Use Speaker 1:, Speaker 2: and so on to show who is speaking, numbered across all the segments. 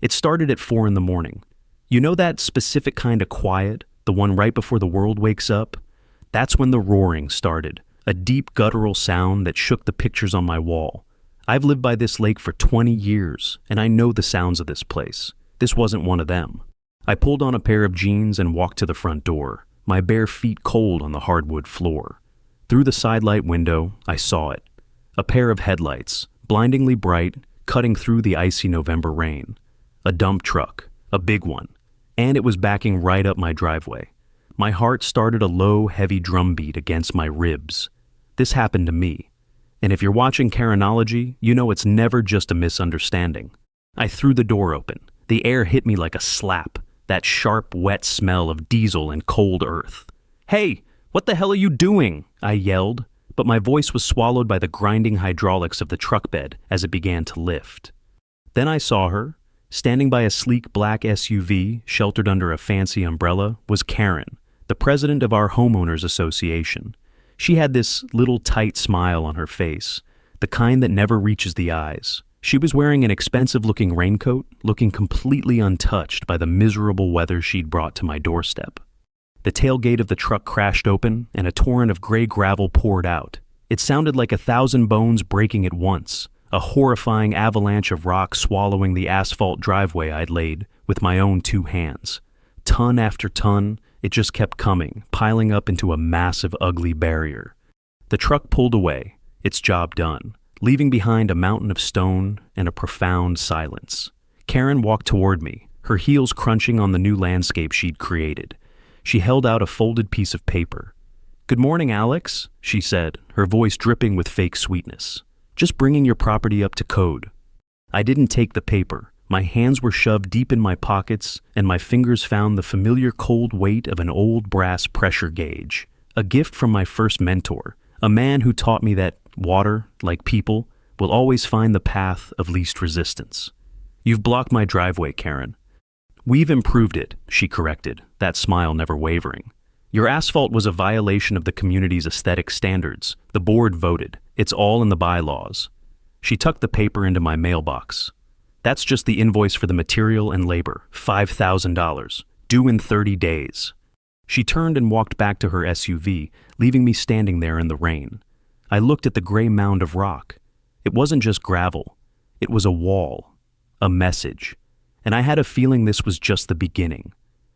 Speaker 1: It started at 4 in the morning. You know that specific kind of quiet, the one right before the world wakes up? That's when the roaring started, a deep guttural sound that shook the pictures on my wall. I've lived by this lake for 20 years, and I know the sounds of this place. This wasn't one of them. I pulled on a pair of jeans and walked to the front door, my bare feet cold on the hardwood floor. Through the sidelight window, I saw it. A pair of headlights, blindingly bright, cutting through the icy November rain. A dump truck, a big one, and it was backing right up my driveway. My heart started a low, heavy drumbeat against my ribs. This happened to me. And if you're watching Karenology, you know it's never just a misunderstanding. I threw the door open. The air hit me like a slap, that sharp, wet smell of diesel and cold earth. "Hey, what the hell are you doing?" I yelled, but my voice was swallowed by the grinding hydraulics of the truck bed as it began to lift. Then I saw her. Standing by a sleek black SUV, sheltered under a fancy umbrella, was Karen, the president of our homeowners association. She had this little tight smile on her face, the kind that never reaches the eyes. She was wearing an expensive-looking raincoat, looking completely untouched by the miserable weather she'd brought to my doorstep. The tailgate of the truck crashed open, and a torrent of gray gravel poured out. It sounded like 1,000 bones breaking at once, a horrifying avalanche of rock swallowing the asphalt driveway I'd laid with my own 2 hands. Ton after ton, it just kept coming, piling up into a massive, ugly barrier. The truck pulled away, its job done, leaving behind a mountain of stone and a profound silence. Karen walked toward me, her heels crunching on the new landscape she'd created. She held out a folded piece of paper. "Good morning, Alex," she said, her voice dripping with fake sweetness. "Just bringing your property up to code." I didn't take the paper. My hands were shoved deep in my pockets, and my fingers found the familiar cold weight of an old brass pressure gauge, a gift from my first mentor, a man who taught me that water, like people, will always find the path of least resistance. "You've blocked my driveway, Karen." "We've improved it," she corrected, that smile never wavering. "Your asphalt was a violation of the community's aesthetic standards. The board voted. It's all in the bylaws." She tucked the paper into my mailbox. "That's just the invoice for the material and labor, $5,000, due in 30 days. She turned and walked back to her SUV, leaving me standing there in the rain. I looked at the gray mound of rock. It wasn't just gravel. It was a wall, a message. And I had a feeling this was just the beginning.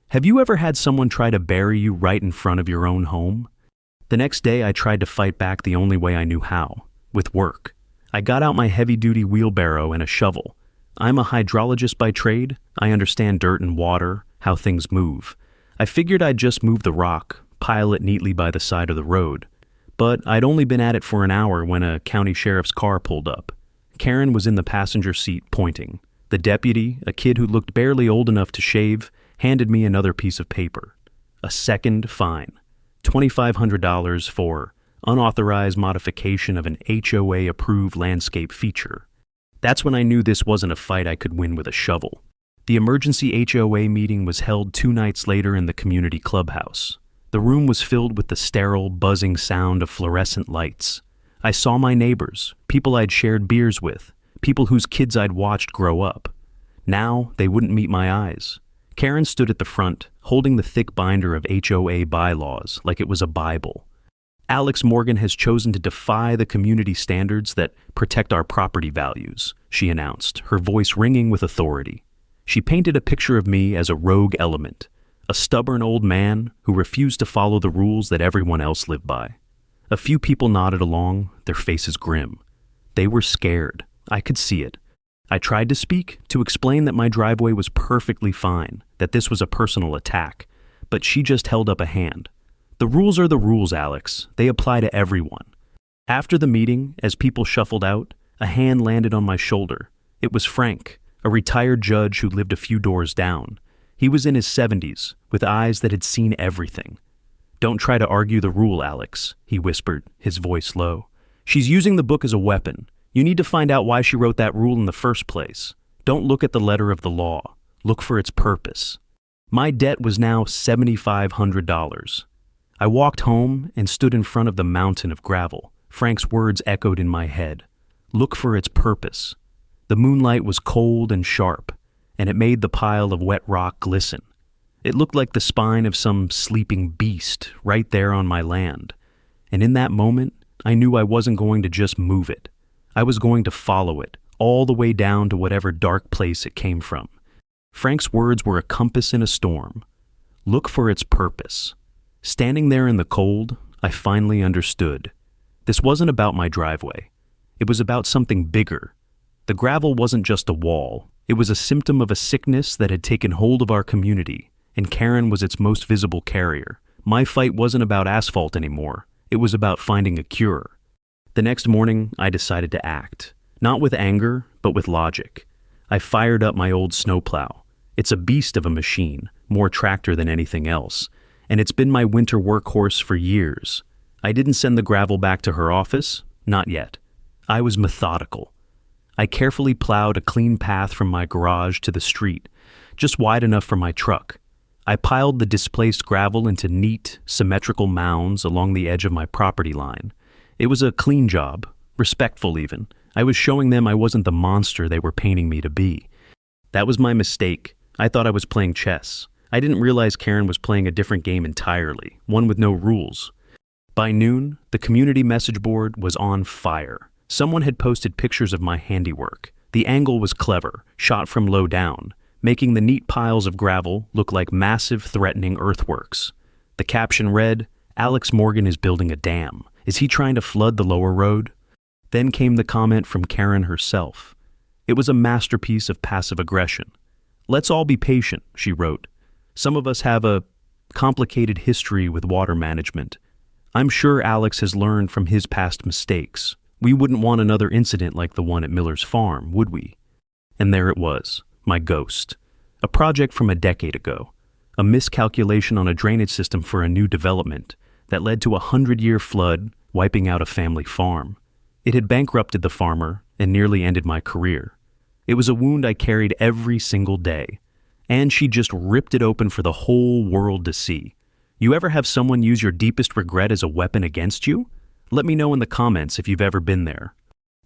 Speaker 1: Have you ever had someone try to bury you right in front of your own home? The next day I tried to fight back the only way I knew how, with work. I got out my heavy-duty wheelbarrow and a shovel. I'm a hydrologist by trade. I understand dirt and water, how things move. I figured I'd just move the rock, pile it neatly by the side of the road. But I'd only been at it for an hour when a county sheriff's car pulled up. Karen was in the passenger seat pointing. The deputy, a kid who looked barely old enough to shave, handed me another piece of paper. A second fine. $2,500 for unauthorized modification of an HOA-approved landscape feature. That's when I knew this wasn't a fight I could win with a shovel. The emergency HOA meeting was held 2 nights later in the community clubhouse. The room was filled with the sterile, buzzing sound of fluorescent lights. I saw my neighbors, people I'd shared beers with, people whose kids I'd watched grow up. Now, they wouldn't meet my eyes. Karen stood at the front, holding the thick binder of HOA bylaws like it was a Bible. "Alex Morgan has chosen to defy the community standards that protect our property values," she announced, her voice ringing with authority. She painted a picture of me as a rogue element, a stubborn old man who refused to follow the rules that everyone else lived by. A few people nodded along, their faces grim. They were scared. I could see it. I tried to speak, to explain that my driveway was perfectly fine, that this was a personal attack, but she just held up a hand. "The rules are the rules, Alex. They apply to everyone." After the meeting, as people shuffled out, a hand landed on my shoulder. It was Frank, a retired judge who lived a few doors down. He was in his 70s, with eyes that had seen everything. "Don't try to argue the rule, Alex," he whispered, his voice low. "She's using the book as a weapon. You need to find out why she wrote that rule in the first place. Don't look at the letter of the law. Look for its purpose." My debt was now $7,500. I walked home and stood in front of the mountain of gravel. Frank's words echoed in my head. Look for its purpose. The moonlight was cold and sharp. and it made the pile of wet rock glisten. It looked like the spine of some sleeping beast right there on my land. And in that moment, I knew I wasn't going to just move it. I was going to follow it, all the way down to whatever dark place it came from. Frank's words were a compass in a storm. Look for its purpose. Standing there in the cold, I finally understood. This wasn't about my driveway. It was about something bigger. The gravel wasn't just a wall. It was a symptom of a sickness that had taken hold of our community, and Karen was its most visible carrier. My fight wasn't about asphalt anymore. It was about finding a cure. The next morning, I decided to act. Not with anger, but with logic. I fired up my old snowplow. It's a beast of a machine, more tractor than anything else, and it's been my winter workhorse for years. I didn't send the gravel back to her office, not yet. I was methodical. I carefully plowed a clean path from my garage to the street, just wide enough for my truck. I piled the displaced gravel into neat, symmetrical mounds along the edge of my property line. It was a clean job, respectful even. I was showing them I wasn't the monster they were painting me to be. That was my mistake. I thought I was playing chess. I didn't realize Karen was playing a different game entirely, one with no rules. By noon, the community message board was on fire. Someone had posted pictures of my handiwork. The angle was clever, shot from low down, making the neat piles of gravel look like massive, threatening earthworks. The caption read, "Alex Morgan is building a dam. Is he trying to flood the lower road?" Then came the comment from Karen herself. It was a masterpiece of passive aggression. "Let's all be patient," she wrote. "Some of us have a complicated history with water management. I'm sure Alex has learned from his past mistakes. We wouldn't want another incident like the one at Miller's farm, would we?" And there it was, my ghost. A project from a decade ago. A miscalculation on a drainage system for a new development that led to a 100-year flood, wiping out a family farm. It had bankrupted the farmer and nearly ended my career. It was a wound I carried every single day. And she just ripped it open for the whole world to see. You ever have someone use your deepest regret as a weapon against you? Let me know in the comments if you've ever been there.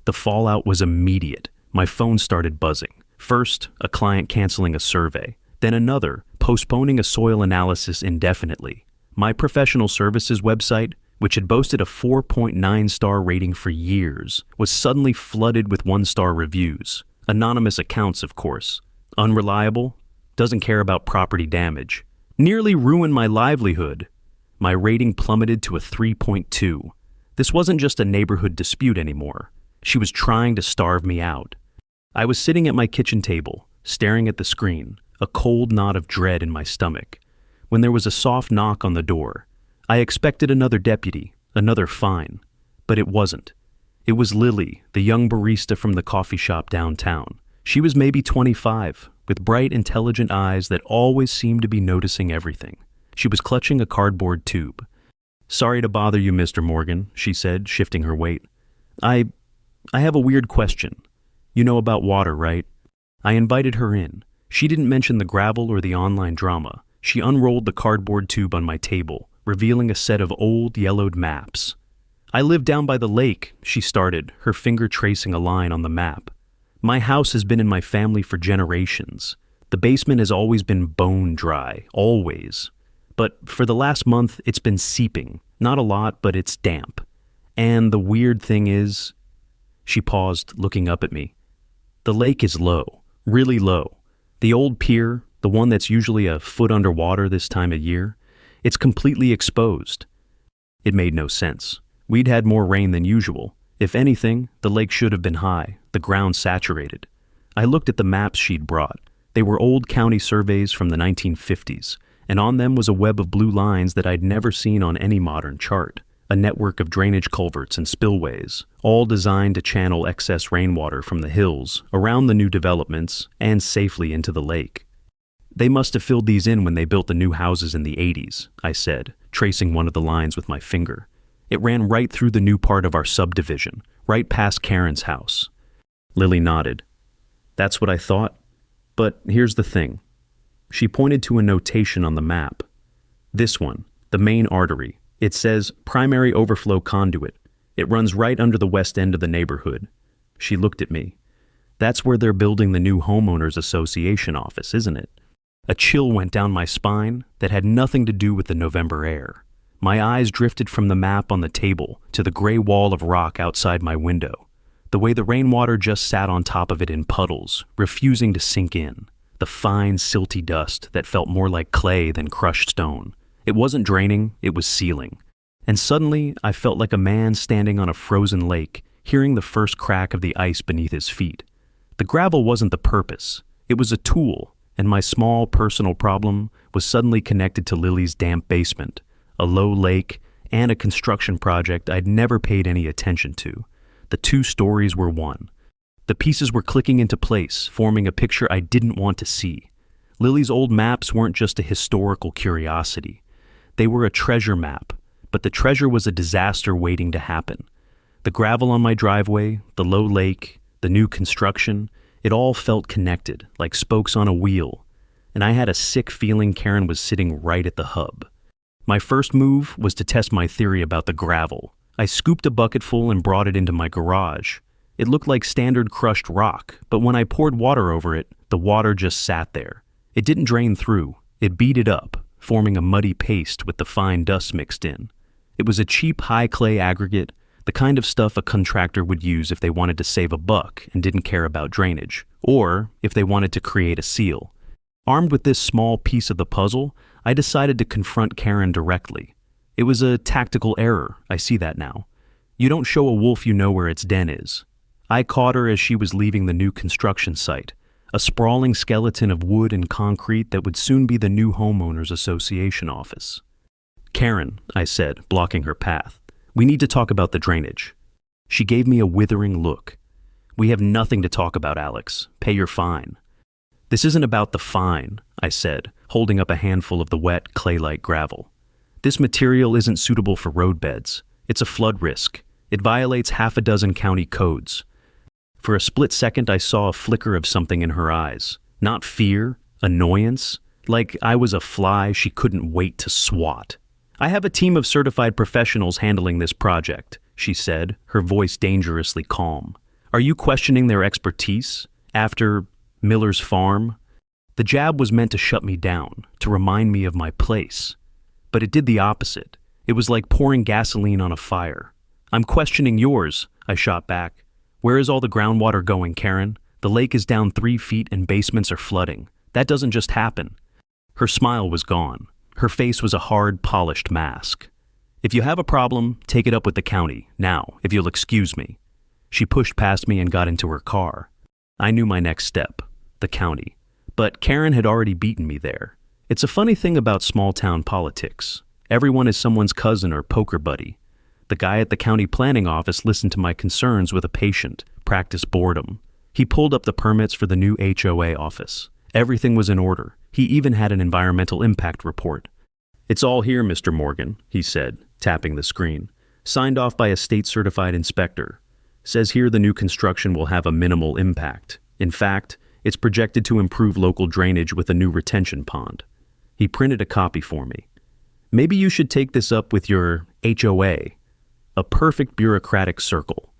Speaker 1: The fallout was immediate. My phone started buzzing. First, a client canceling a survey. Then another, postponing a soil analysis indefinitely. My professional services website, which had boasted a 4.9-star rating for years, was suddenly flooded with 1-star reviews. Anonymous accounts, of course. Unreliable, doesn't care about property damage. Nearly ruined my livelihood. My rating plummeted to a 3.2. This wasn't just a neighborhood dispute anymore. She was trying to starve me out. I was sitting at my kitchen table, staring at the screen, a cold knot of dread in my stomach, when there was a soft knock on the door. I expected another deputy, another fine, but it wasn't. It was Lily, the young barista from the coffee shop downtown. She was maybe 25, with bright, intelligent eyes that always seemed to be noticing everything. She was clutching a cardboard tube. "Sorry to bother you, Mr. Morgan," she said, shifting her weight. I have a weird question. You know about water, right?" I invited her in. She didn't mention the gravel or the online drama. She unrolled the cardboard tube on my table, revealing a set of old, yellowed maps. "I live down by the lake," she started, her finger tracing a line on the map. "My house has been in my family for generations. The basement has always been bone dry, always. But for the last month, it's been seeping. Not a lot, but it's damp. And the weird thing is..." She paused, looking up at me. "The lake is low, really low. The old pier, the one that's usually a foot underwater this time of year, it's completely exposed." It made no sense. We'd had more rain than usual. If anything, the lake should have been high, the ground saturated. I looked at the maps she'd brought. They were old county surveys from the 1950s, and on them was a web of blue lines that I'd never seen on any modern chart. A network of drainage culverts and spillways, all designed to channel excess rainwater from the hills, around the new developments, and safely into the lake. "They must have filled these in when they built the new houses in the 80s, I said, tracing one of the lines with my finger. It ran right through the new part of our subdivision, right past Karen's house. Lily nodded. "That's what I thought. But here's the thing." She pointed to a notation on the map. "This one, the main artery. It says primary overflow conduit. It runs right under the west end of the neighborhood." She looked at me. That's where they're building the new homeowners association office, isn't it? A chill went down my spine that had nothing to do with the November air. My eyes drifted from the map on the table to the gray wall of rock outside my window, the way the rainwater just sat on top of it in puddles, refusing to sink in, the fine, silty dust that felt more like clay than crushed stone. It wasn't draining, it was sealing. And suddenly, I felt like a man standing on a frozen lake, hearing the first crack of the ice beneath his feet. The gravel wasn't the purpose, it was a tool, and my small personal problem was suddenly connected to Lily's damp basement, a low lake, and a construction project I'd never paid any attention to. The two stories were one. The pieces were clicking into place, forming a picture I didn't want to see. Lily's old maps weren't just a historical curiosity. They were a treasure map, but the treasure was a disaster waiting to happen. The gravel on my driveway, the low lake, the new construction, it all felt connected, like spokes on a wheel, and I had a sick feeling Karen was sitting right at the hub. My first move was to test my theory about the gravel. I scooped a bucketful and brought it into my garage. It looked like standard crushed rock, but when I poured water over it, the water just sat there. It didn't drain through, it beat it up, forming a muddy paste with the fine dust mixed in. It was a cheap high clay aggregate, the kind of stuff a contractor would use if they wanted to save a buck and didn't care about drainage, or if they wanted to create a seal. Armed with this small piece of the puzzle, I decided to confront Karen directly. It was a tactical error, I see that now. You don't show a wolf you know where its den is. I caught her as she was leaving the new construction site, a sprawling skeleton of wood and concrete that would soon be the new homeowners association office. "Karen," I said, blocking her path, "we need to talk about the drainage." She gave me a withering look. "We have nothing to talk about, Alex. Pay your fine." "This isn't about the fine," I said, holding up a handful of the wet, clay-like gravel. "This material isn't suitable for roadbeds. It's a flood risk. It violates half a dozen county codes." For a split second, I saw a flicker of something in her eyes. Not fear, annoyance, like I was a fly she couldn't wait to swat. "I have a team of certified professionals handling this project," she said, her voice dangerously calm. "Are you questioning their expertise? After Miller's Farm?" The jab was meant to shut me down, to remind me of my place. But it did the opposite. It was like pouring gasoline on a fire. "I'm questioning yours," I shot back. "Where is all the groundwater going, Karen? The lake is down 3 feet and basements are flooding. That doesn't just happen." Her smile was gone. Her face was a hard, polished mask. "If you have a problem, take it up with the county, now, if you'll excuse me." She pushed past me and got into her car. I knew my next step, the county. But Karen had already beaten me there. It's a funny thing about small-town politics. Everyone is someone's cousin or poker buddy. The guy at the county planning office listened to my concerns with a patient, practiced boredom. He pulled up the permits for the new HOA office. Everything was in order. He even had an environmental impact report. "It's all here, Mr. Morgan," he said, tapping the screen. "Signed off by a state-certified inspector. Says here the new construction will have a minimal impact. In fact, it's projected to improve local drainage with a new retention pond." He printed a copy for me. "Maybe you should take this up with your HOA." A perfect bureaucratic circle.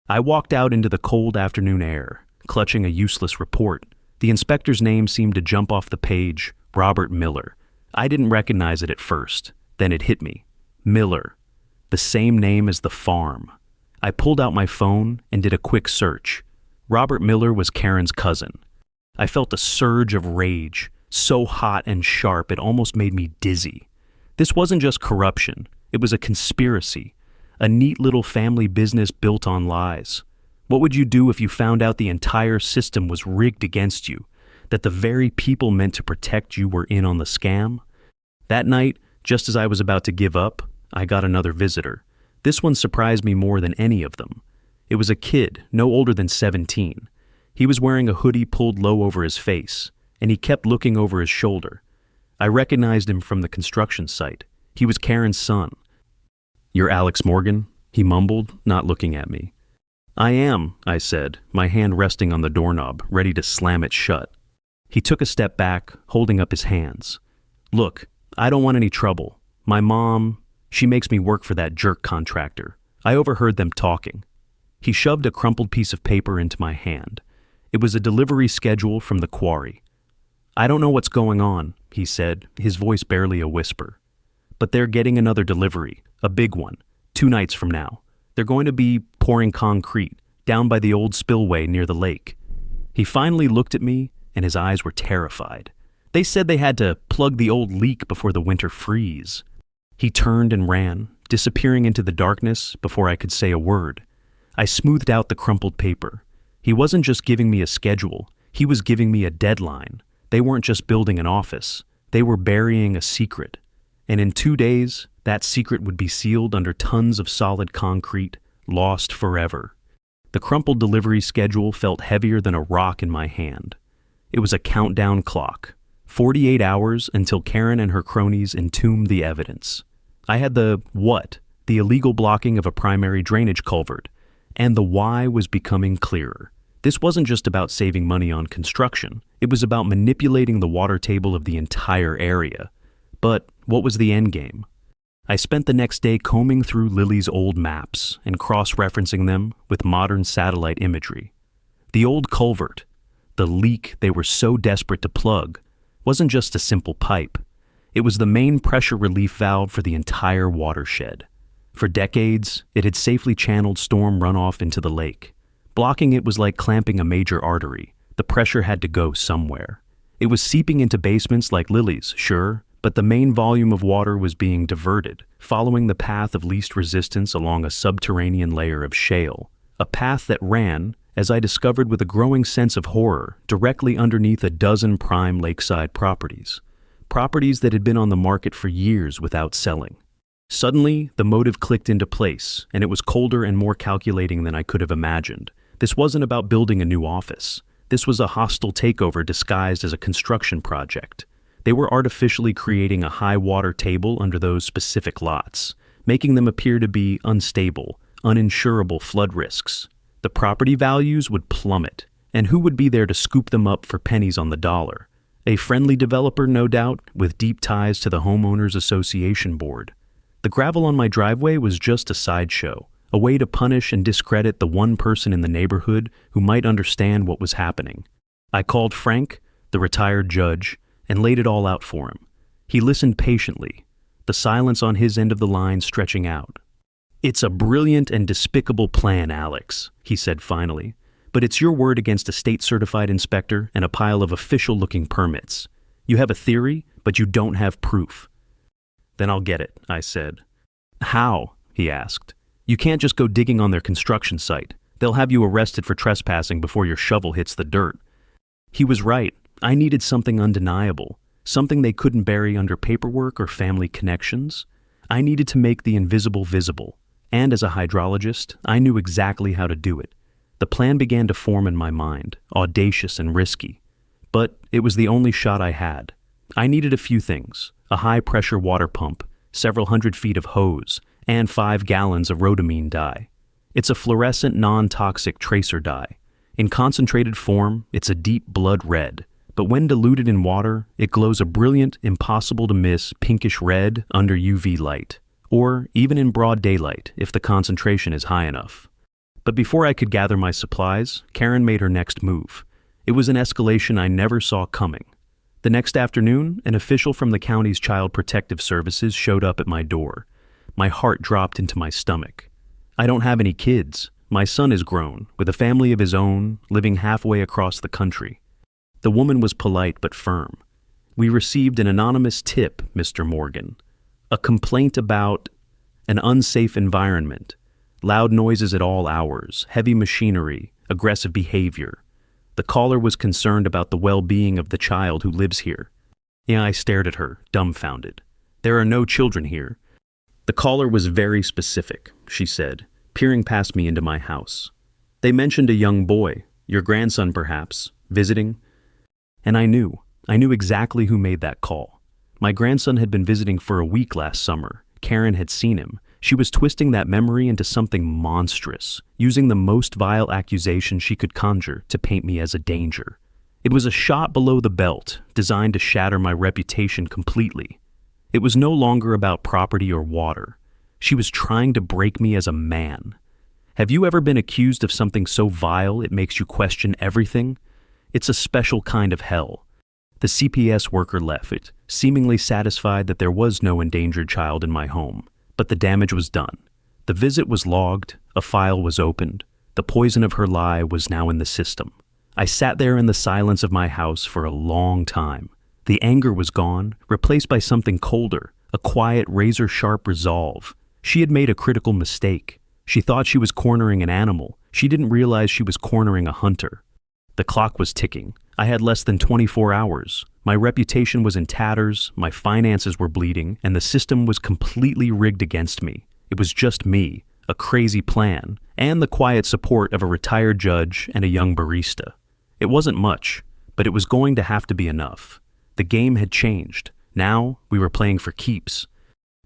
Speaker 1: I walked out into the cold afternoon air, clutching a useless report. The inspector's name seemed to jump off the page, Robert Miller. I didn't recognize it at first. Then it hit me. Miller. The same name as the farm. I pulled out my phone and did a quick search. Robert Miller was Karen's cousin. I felt a surge of rage, so hot and sharp it almost made me dizzy. This wasn't just corruption. It was a conspiracy. A neat little family business built on lies. What would you do if you found out the entire system was rigged against you, that the very people meant to protect you were in on the scam? That night, just as I was about to give up, I got another visitor. This one surprised me more than any of them. It was a kid, no older than 17. He was wearing a hoodie pulled low over his face, and he kept looking over his shoulder. I recognized him from the construction site. He was Karen's son. "You're Alex Morgan?" he mumbled, not looking at me. "I am," I said, my hand resting on the doorknob, ready to slam it shut. He took a step back, holding up his hands. "Look, I don't want any trouble. My mom, she makes me work for that jerk contractor. I overheard them talking." He shoved a crumpled piece of paper into my hand. It was a delivery schedule from the quarry. "I don't know what's going on," he said, his voice barely a whisper. "But they're getting another delivery, a big one, 2 nights from now. They're going to be pouring concrete down by the old spillway near the lake." He finally looked at me, and his eyes were terrified. They said they had to plug the old leak before the winter freeze. He turned and ran, disappearing into the darkness before I could say a word. I smoothed out the crumpled paper. He wasn't just giving me a schedule, he was giving me a deadline. They weren't just building an office, they were burying a secret. And in 2 days, that secret would be sealed under tons of solid concrete, lost forever. The crumpled delivery schedule felt heavier than a rock in my hand. It was a countdown clock. 48 hours until Karen and her cronies entombed the evidence. I had the what, the illegal blocking of a primary drainage culvert, and the why was becoming clearer. This wasn't just about saving money on construction. It was about manipulating the water table of the entire area. But what was the end game? I spent the next day combing through Lily's old maps and cross-referencing them with modern satellite imagery. The old culvert, the leak they were so desperate to plug, wasn't just a simple pipe. It was the main pressure relief valve for the entire watershed. For decades, it had safely channeled storm runoff into the lake. Blocking it was like clamping a major artery. The pressure had to go somewhere. It was seeping into basements like Lily's, sure, but the main volume of water was being diverted, following the path of least resistance along a subterranean layer of shale, a path that ran, as I discovered with a growing sense of horror, directly underneath a dozen prime lakeside properties that had been on the market for years without selling. Suddenly, the motive clicked into place, and it was colder and more calculating than I could have imagined. This wasn't about building a new office. This was a hostile takeover disguised as a construction project. They were artificially creating a high water table under those specific lots, making them appear to be unstable, uninsurable flood risks. The property values would plummet, and who would be there to scoop them up for pennies on the dollar? A friendly developer, no doubt, with deep ties to the Homeowners Association board. The gravel on my driveway was just a sideshow, a way to punish and discredit the one person in the neighborhood who might understand what was happening. I called Frank, the retired judge, and laid it all out for him. He listened patiently, the silence on his end of the line stretching out. "It's a brilliant and despicable plan, Alex," he said finally, "but it's your word against a state-certified inspector and a pile of official-looking permits. You have a theory, but you don't have proof." "Then I'll get it," I said. "How?" he asked. "You can't just go digging on their construction site. They'll have you arrested for trespassing before your shovel hits the dirt." He was right. I needed something undeniable, something they couldn't bury under paperwork or family connections. I needed to make the invisible visible, and as a hydrologist, I knew exactly how to do it. The plan began to form in my mind, audacious and risky. But it was the only shot I had. I needed a few things: a high-pressure water pump, several hundred feet of hose, and 5 gallons of rhodamine dye. It's a fluorescent, non-toxic tracer dye. In concentrated form, it's a deep blood red, but when diluted in water, it glows a brilliant, impossible-to-miss pinkish red under UV light, or even in broad daylight if the concentration is high enough. But before I could gather my supplies, Karen made her next move. It was an escalation I never saw coming. The next afternoon, an official from the county's Child Protective Services showed up at my door. My heart dropped into my stomach. I don't have any kids. My son is grown, with a family of his own, living halfway across the country. The woman was polite but firm. "We received an anonymous tip, Mr. Morgan. A complaint about an unsafe environment, loud noises at all hours, heavy machinery, aggressive behavior. The caller was concerned about the well-being of the child who lives here." I stared at her, dumbfounded. "There are no children here." "The caller was very specific," she said, peering past me into my house. "They mentioned a young boy, your grandson perhaps, visiting." And I knew exactly who made that call. My grandson had been visiting for a week last summer. Karen had seen him. She was twisting that memory into something monstrous, using the most vile accusation she could conjure to paint me as a danger. It was a shot below the belt, designed to shatter my reputation completely. It was no longer about property or water. She was trying to break me as a man. Have you ever been accused of something so vile it makes you question everything? It's a special kind of hell. The CPS worker left, seemingly satisfied that there was no endangered child in my home. But the damage was done. The visit was logged, a file was opened. The poison of her lie was now in the system. I sat there in the silence of my house for a long time. The anger was gone, replaced by something colder, a quiet, razor-sharp resolve. She had made a critical mistake. She thought she was cornering an animal. She didn't realize she was cornering a hunter. The clock was ticking. I had less than 24 hours. My reputation was in tatters, my finances were bleeding, and the system was completely rigged against me. It was just me, a crazy plan, and the quiet support of a retired judge and a young barista. It wasn't much, but it was going to have to be enough. The game had changed. Now we were playing for keeps.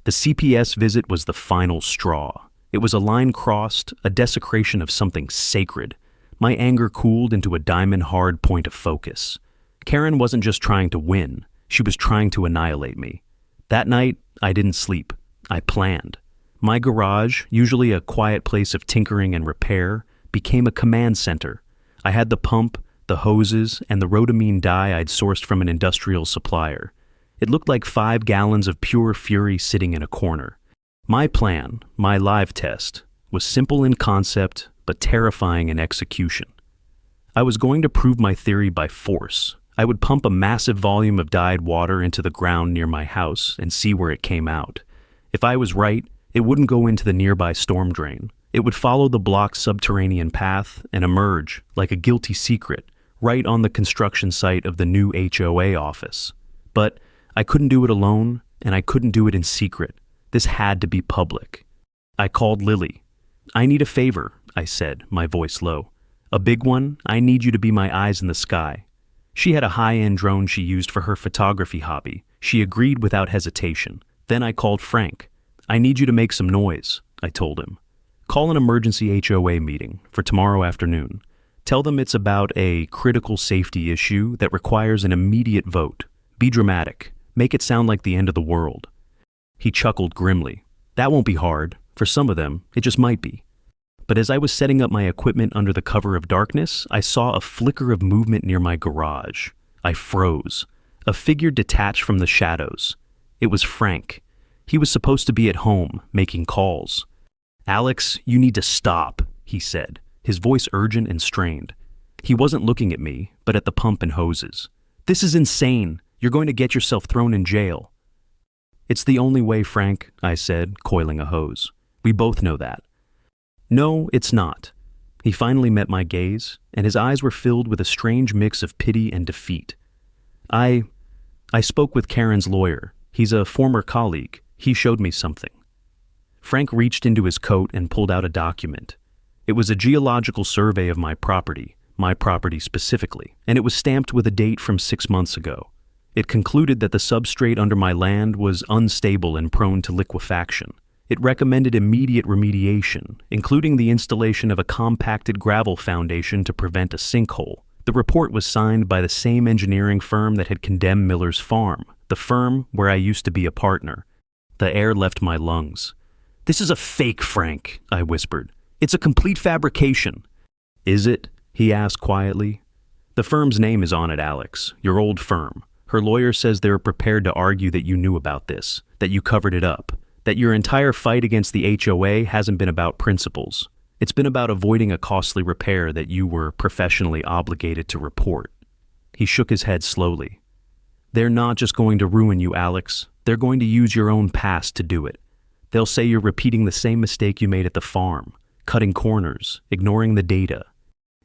Speaker 1: The CPS visit was the final straw. It was a line crossed, a desecration of something sacred. My anger cooled into a diamond-hard point of focus. Karen wasn't just trying to win. She was trying to annihilate me. That night, I didn't sleep. I planned. My garage, usually a quiet place of tinkering and repair, became a command center. I had the pump, the hoses, and the rhodamine dye I'd sourced from an industrial supplier. It looked like 5 gallons of pure fury sitting in a corner. My plan, my live test, was simple in concept, but terrifying in execution. I was going to prove my theory by force. I would pump a massive volume of dyed water into the ground near my house and see where it came out. If I was right, it wouldn't go into the nearby storm drain. It would follow the block's subterranean path and emerge, like a guilty secret, right on the construction site of the new HOA office. But I couldn't do it alone, and I couldn't do it in secret. This had to be public. I called Lily. "I need a favor," I said, my voice low. "A big one. I need you to be my eyes in the sky." She had a high-end drone she used for her photography hobby. She agreed without hesitation. Then I called Frank. "I need you to make some noise," I told him. "Call an emergency HOA meeting for tomorrow afternoon. Tell them it's about a critical safety issue that requires an immediate vote. Be dramatic. Make it sound like the end of the world." He chuckled grimly. "That won't be hard. For some of them, it just might be." But as I was setting up my equipment under the cover of darkness, I saw a flicker of movement near my garage. I froze. A figure detached from the shadows. It was Frank. He was supposed to be at home, making calls. "Alex, you need to stop," he said, his voice urgent and strained. He wasn't looking at me, but at the pump and hoses. "This is insane. You're going to get yourself thrown in jail." "It's the only way, Frank," I said, coiling a hose. "We both know that." "No, it's not." He finally met my gaze, and his eyes were filled with a strange mix of pity and defeat. I spoke with Karen's lawyer. He's a former colleague. He showed me something." Frank reached into his coat and pulled out a document. It was a geological survey of my property specifically, and it was stamped with a date from 6 months ago. It concluded that the substrate under my land was unstable and prone to liquefaction. It recommended immediate remediation, including the installation of a compacted gravel foundation to prevent a sinkhole. The report was signed by the same engineering firm that had condemned Miller's farm, the firm where I used to be a partner. The air left my lungs. "This is a fake, Frank," I whispered. "It's a complete fabrication." "Is it?" he asked quietly. "The firm's name is on it, Alex, your old firm. Her lawyer says they're prepared to argue that you knew about this, that you covered it up, that your entire fight against the HOA hasn't been about principles. It's been about avoiding a costly repair that you were professionally obligated to report." He shook his head slowly. "They're not just going to ruin you, Alex. They're going to use your own past to do it. They'll say you're repeating the same mistake you made at the farm, cutting corners, ignoring the data.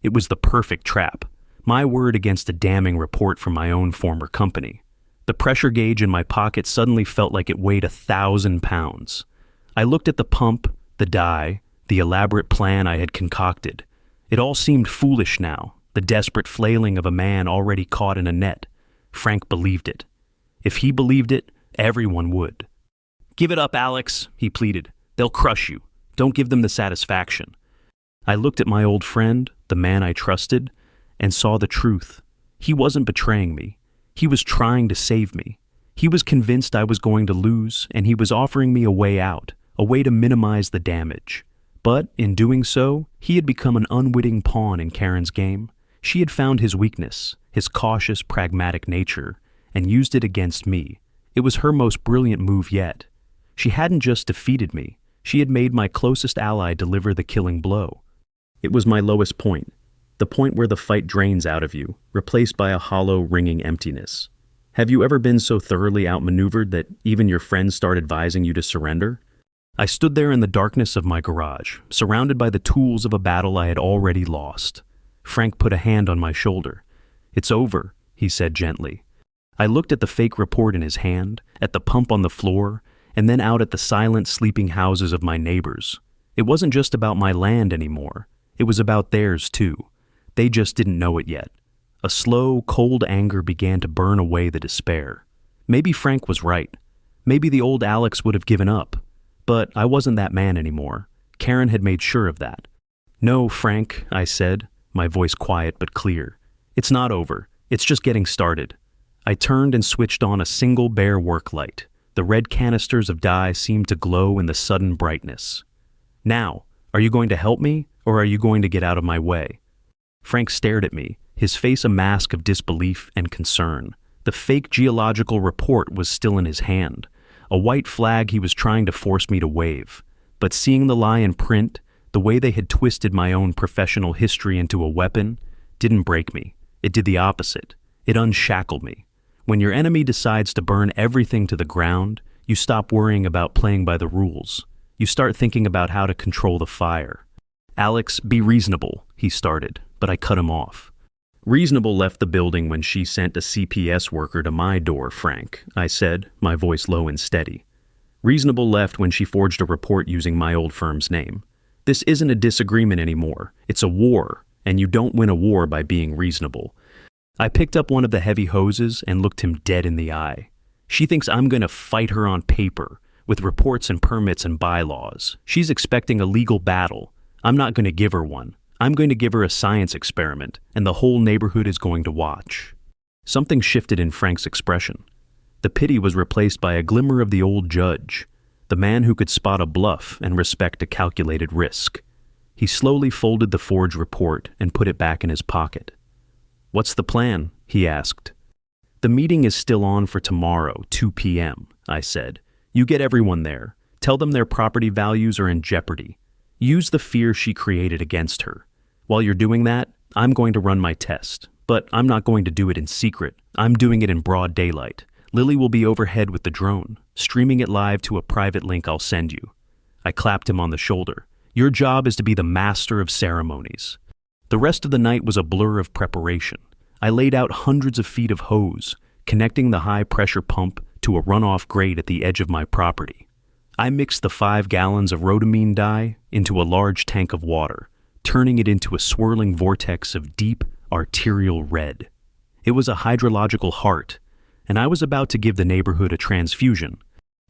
Speaker 1: It was the perfect trap. My word against a damning report from my own former company. The pressure gauge in my pocket suddenly felt like it weighed 1,000 pounds. I looked at the pump, the dye, the elaborate plan I had concocted. It all seemed foolish now, the desperate flailing of a man already caught in a net. Frank believed it. If he believed it, everyone would. "Give it up, Alex," he pleaded. "They'll crush you. Don't give them the satisfaction." I looked at my old friend, the man I trusted, and saw the truth. He wasn't betraying me. He was trying to save me. He was convinced I was going to lose, and he was offering me a way out, a way to minimize the damage. But in doing so, he had become an unwitting pawn in Karen's game. She had found his weakness, his cautious, pragmatic nature, and used it against me. It was her most brilliant move yet. She hadn't just defeated me, she had made my closest ally deliver the killing blow. It was my lowest point, the point where the fight drains out of you, replaced by a hollow, ringing emptiness. Have you ever been so thoroughly outmaneuvered that even your friends start advising you to surrender? I stood there in the darkness of my garage, surrounded by the tools of a battle I had already lost. Frank put a hand on my shoulder. "It's over," he said gently. I looked at the fake report in his hand, at the pump on the floor, and then out at the silent, sleeping houses of my neighbors. It wasn't just about my land anymore. It was about theirs, too. They just didn't know it yet. A slow, cold anger began to burn away the despair. Maybe Frank was right. Maybe the old Alex would have given up. But I wasn't that man anymore. Karen had made sure of that. "No, Frank," I said, my voice quiet but clear. "It's not over. It's just getting started." I turned and switched on a single bare work light. The red canisters of dye seemed to glow in the sudden brightness. "Now, are you going to help me, or are you going to get out of my way?" Frank stared at me, his face a mask of disbelief and concern. The fake geological report was still in his hand, a white flag he was trying to force me to wave. But seeing the lie in print, the way they had twisted my own professional history into a weapon, didn't break me. It did the opposite. It unshackled me. When your enemy decides to burn everything to the ground, you stop worrying about playing by the rules. You start thinking about how to control the fire. "Alex, be reasonable," he started, but I cut him off. "Reasonable left the building when she sent a CPS worker to my door, Frank," I said, my voice low and steady. "Reasonable left when she forged a report using my old firm's name. This isn't a disagreement anymore. It's a war, and you don't win a war by being reasonable." I picked up one of the heavy hoses and looked him dead in the eye. "She thinks I'm going to fight her on paper, with reports and permits and bylaws. She's expecting a legal battle. I'm not going to give her one. I'm going to give her a science experiment, and the whole neighborhood is going to watch." Something shifted in Frank's expression. The pity was replaced by a glimmer of the old judge, the man who could spot a bluff and respect a calculated risk. He slowly folded the forged report and put it back in his pocket. "What's the plan?" he asked. "The meeting is still on for tomorrow, 2 p.m., I said. "You get everyone there. Tell them their property values are in jeopardy. Use the fear she created against her. While you're doing that, I'm going to run my test. But I'm not going to do it in secret. I'm doing it in broad daylight. Lily will be overhead with the drone, streaming it live to a private link I'll send you." I clapped him on the shoulder. "Your job is to be the master of ceremonies." The rest of the night was a blur of preparation. I laid out hundreds of feet of hose, connecting the high-pressure pump to a runoff grate at the edge of my property. I mixed the 5 gallons of rhodamine dye into a large tank of water, turning it into a swirling vortex of deep, arterial red. It was a hydrological heart, and I was about to give the neighborhood a transfusion.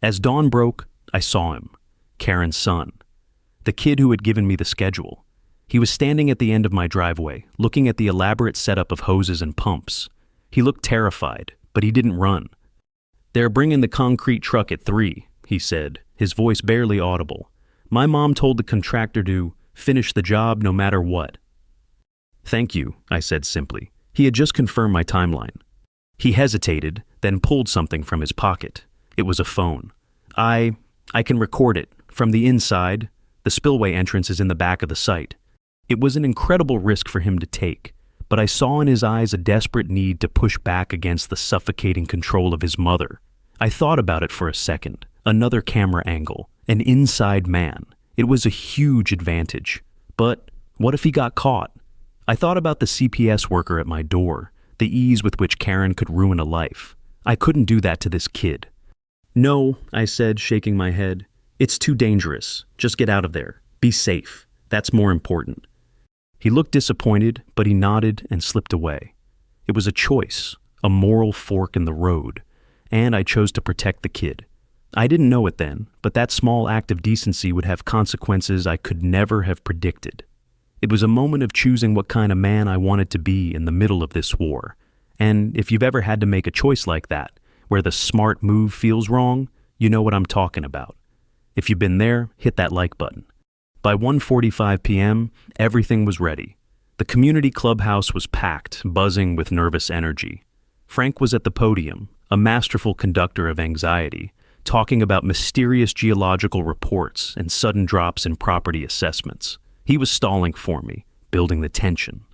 Speaker 1: As dawn broke, I saw him, Karen's son, the kid who had given me the schedule. He was standing at the end of my driveway, looking at the elaborate setup of hoses and pumps. He looked terrified, but he didn't run. "They're bringing the concrete truck at 3, he said, his voice barely audible. "My mom told the contractor to finish the job no matter what." "Thank you," I said simply. He had just confirmed my timeline. He hesitated, then pulled something from his pocket. It was a phone. I can record it. From the inside, the spillway entrance is in the back of the site." It was an incredible risk for him to take, but I saw in his eyes a desperate need to push back against the suffocating control of his mother. I thought about it for a second. Another camera angle, an inside man. It was a huge advantage. But what if he got caught? I thought about the CPS worker at my door, the ease with which Karen could ruin a life. I couldn't do that to this kid. "No," I said, shaking my head. "It's too dangerous. Just get out of there. Be safe. That's more important." He looked disappointed, but he nodded and slipped away. It was a choice, a moral fork in the road, and I chose to protect the kid. I didn't know it then, but that small act of decency would have consequences I could never have predicted. It was a moment of choosing what kind of man I wanted to be in the middle of this war. And if you've ever had to make a choice like that, where the smart move feels wrong, you know what I'm talking about. If you've been there, hit that like button. By 1:45 p.m., everything was ready. The community clubhouse was packed, buzzing with nervous energy. Frank was at the podium, a masterful conductor of anxiety, talking about mysterious geological reports and sudden drops in property assessments. He was stalling for me, building the tension.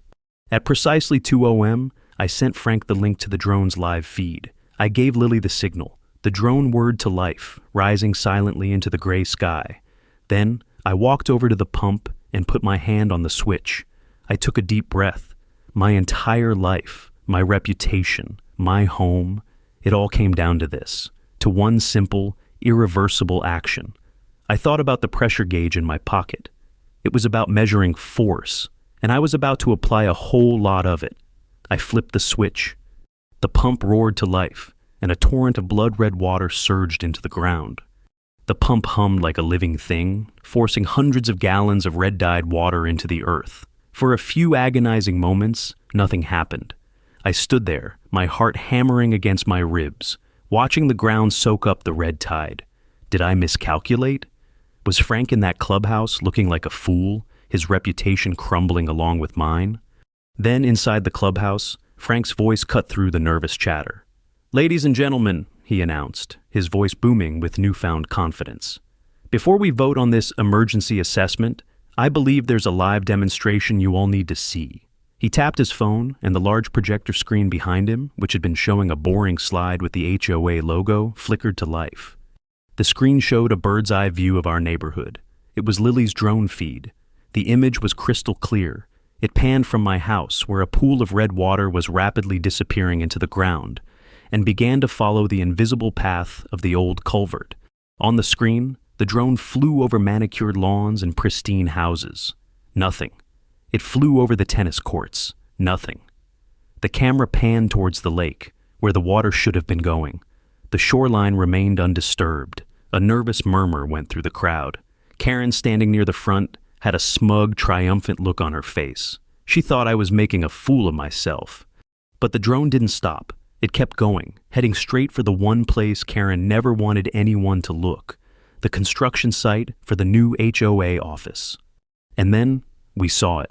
Speaker 1: At precisely 2:00 a.m., I sent Frank the link to the drone's live feed. I gave Lily the signal, the drone whirred to life, rising silently into the gray sky. Then, I walked over to the pump and put my hand on the switch. I took a deep breath. My entire life, my reputation, my home, it all came down to this, to one simple, irreversible action. I thought about the pressure gauge in my pocket. It was about measuring force, and I was about to apply a whole lot of it. I flipped the switch. The pump roared to life, and a torrent of blood-red water surged into the ground. The pump hummed like a living thing, forcing hundreds of gallons of red-dyed water into the earth. For a few agonizing moments, nothing happened. I stood there, my heart hammering against my ribs, watching the ground soak up the red tide. Did I miscalculate? Was Frank in that clubhouse looking like a fool, his reputation crumbling along with mine? Then, inside the clubhouse, Frank's voice cut through the nervous chatter. "Ladies and gentlemen," he announced, his voice booming with newfound confidence. "Before we vote on this emergency assessment, I believe there's a live demonstration you all need to see." He tapped his phone, and the large projector screen behind him, which had been showing a boring slide with the HOA logo, flickered to life. The screen showed a bird's-eye view of our neighborhood. It was Lily's drone feed. The image was crystal clear. It panned from my house, where a pool of red water was rapidly disappearing into the ground, and began to follow the invisible path of the old culvert. On the screen, the drone flew over manicured lawns and pristine houses. Nothing. It flew over the tennis courts. Nothing. The camera panned towards the lake, where the water should have been going. The shoreline remained undisturbed. A nervous murmur went through the crowd. Karen, standing near the front, had a smug, triumphant look on her face. She thought I was making a fool of myself. But the drone didn't stop. It kept going, heading straight for the one place Karen never wanted anyone to look, the construction site for the new HOA office. And then we saw it.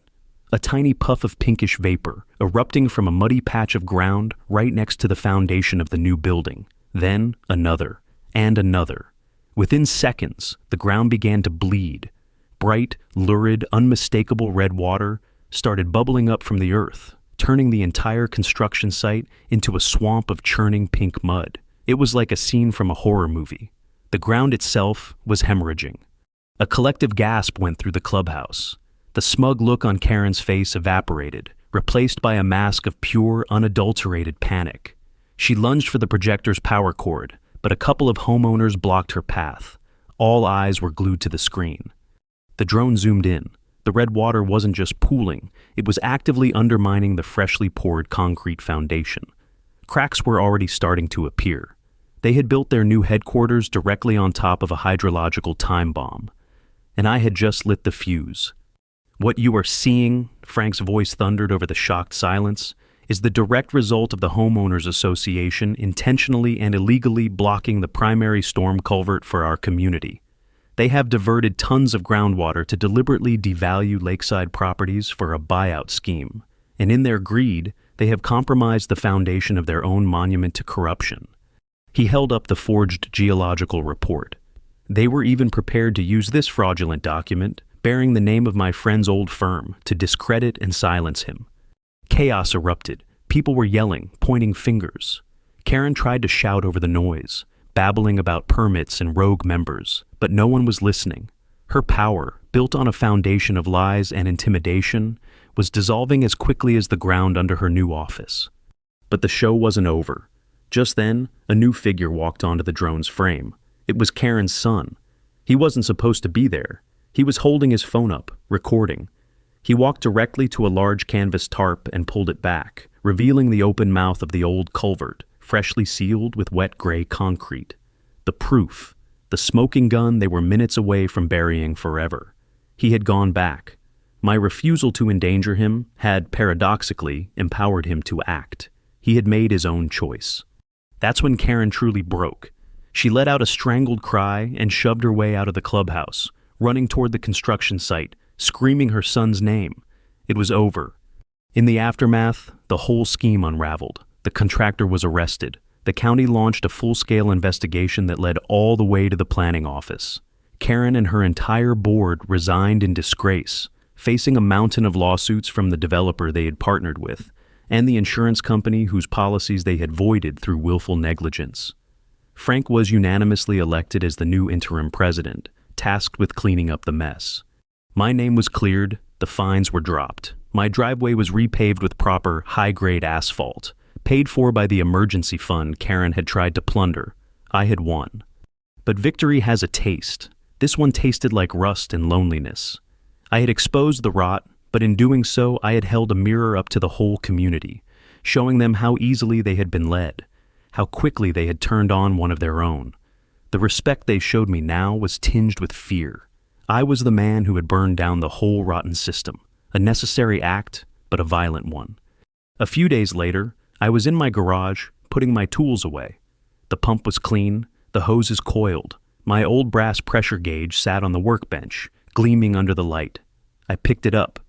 Speaker 1: A tiny puff of pinkish vapor erupting from a muddy patch of ground right next to the foundation of the new building. Then another, and another. Within seconds, the ground began to bleed. Bright, lurid, unmistakable red water started bubbling up from the earth, turning the entire construction site into a swamp of churning pink mud. It was like a scene from a horror movie. The ground itself was hemorrhaging. A collective gasp went through the clubhouse. The smug look on Karen's face evaporated, replaced by a mask of pure, unadulterated panic. She lunged for the projector's power cord, but a couple of homeowners blocked her path. All eyes were glued to the screen. The drone zoomed in. The red water wasn't just pooling, it was actively undermining the freshly poured concrete foundation. Cracks were already starting to appear. They had built their new headquarters directly on top of a hydrological time bomb. And I had just lit the fuse. "What you are seeing," Frank's voice thundered over the shocked silence, "is the direct result of the Homeowners Association intentionally and illegally blocking the primary storm culvert for our community. They have diverted tons of groundwater to deliberately devalue lakeside properties for a buyout scheme. And in their greed, they have compromised the foundation of their own monument to corruption." He held up the forged geological report. "They were even prepared to use this fraudulent document, bearing the name of my friend's old firm, to discredit and silence him." Chaos erupted. People were yelling, pointing fingers. Karen tried to shout over the noise, babbling about permits and rogue members, but no one was listening. Her power, built on a foundation of lies and intimidation, was dissolving as quickly as the ground under her new office. But the show wasn't over. Just then, a new figure walked onto the drone's frame. It was Karen's son. He wasn't supposed to be there. He was holding his phone up, recording. He walked directly to a large canvas tarp and pulled it back, revealing the open mouth of the old culvert, freshly sealed with wet gray concrete. The proof, the smoking gun they were minutes away from burying forever. He had gone back. My refusal to endanger him had, paradoxically, empowered him to act. He had made his own choice. That's when Karen truly broke. She let out a strangled cry and shoved her way out of the clubhouse, running toward the construction site, screaming her son's name. It was over. In the aftermath, the whole scheme unraveled. The contractor was arrested. The county launched a full-scale investigation that led all the way to the planning office. Karen and her entire board resigned in disgrace, facing a mountain of lawsuits from the developer they had partnered with, and the insurance company whose policies they had voided through willful negligence. Frank was unanimously elected as the new interim president, tasked with cleaning up the mess. My name was cleared, the fines were dropped. My driveway was repaved with proper, high-grade asphalt, paid for by the emergency fund Karen had tried to plunder. I had won. But victory has a taste. This one tasted like rust and loneliness. I had exposed the rot, but in doing so, I had held a mirror up to the whole community, showing them how easily they had been led, how quickly they had turned on one of their own. The respect they showed me now was tinged with fear. I was the man who had burned down the whole rotten system, a necessary act, but a violent one. A few days later, I was in my garage, putting my tools away. The pump was clean, the hoses coiled. My old brass pressure gauge sat on the workbench, gleaming under the light. I picked it up.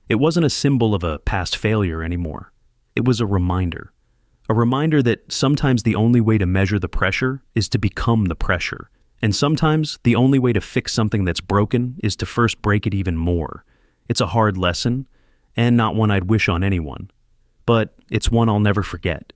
Speaker 1: It wasn't a symbol of a past failure anymore. It was a reminder. A reminder that sometimes the only way to measure the pressure is to become the pressure. And sometimes the only way to fix something that's broken is to first break it even more. It's a hard lesson, and not one I'd wish on anyone. But it's one I'll never forget.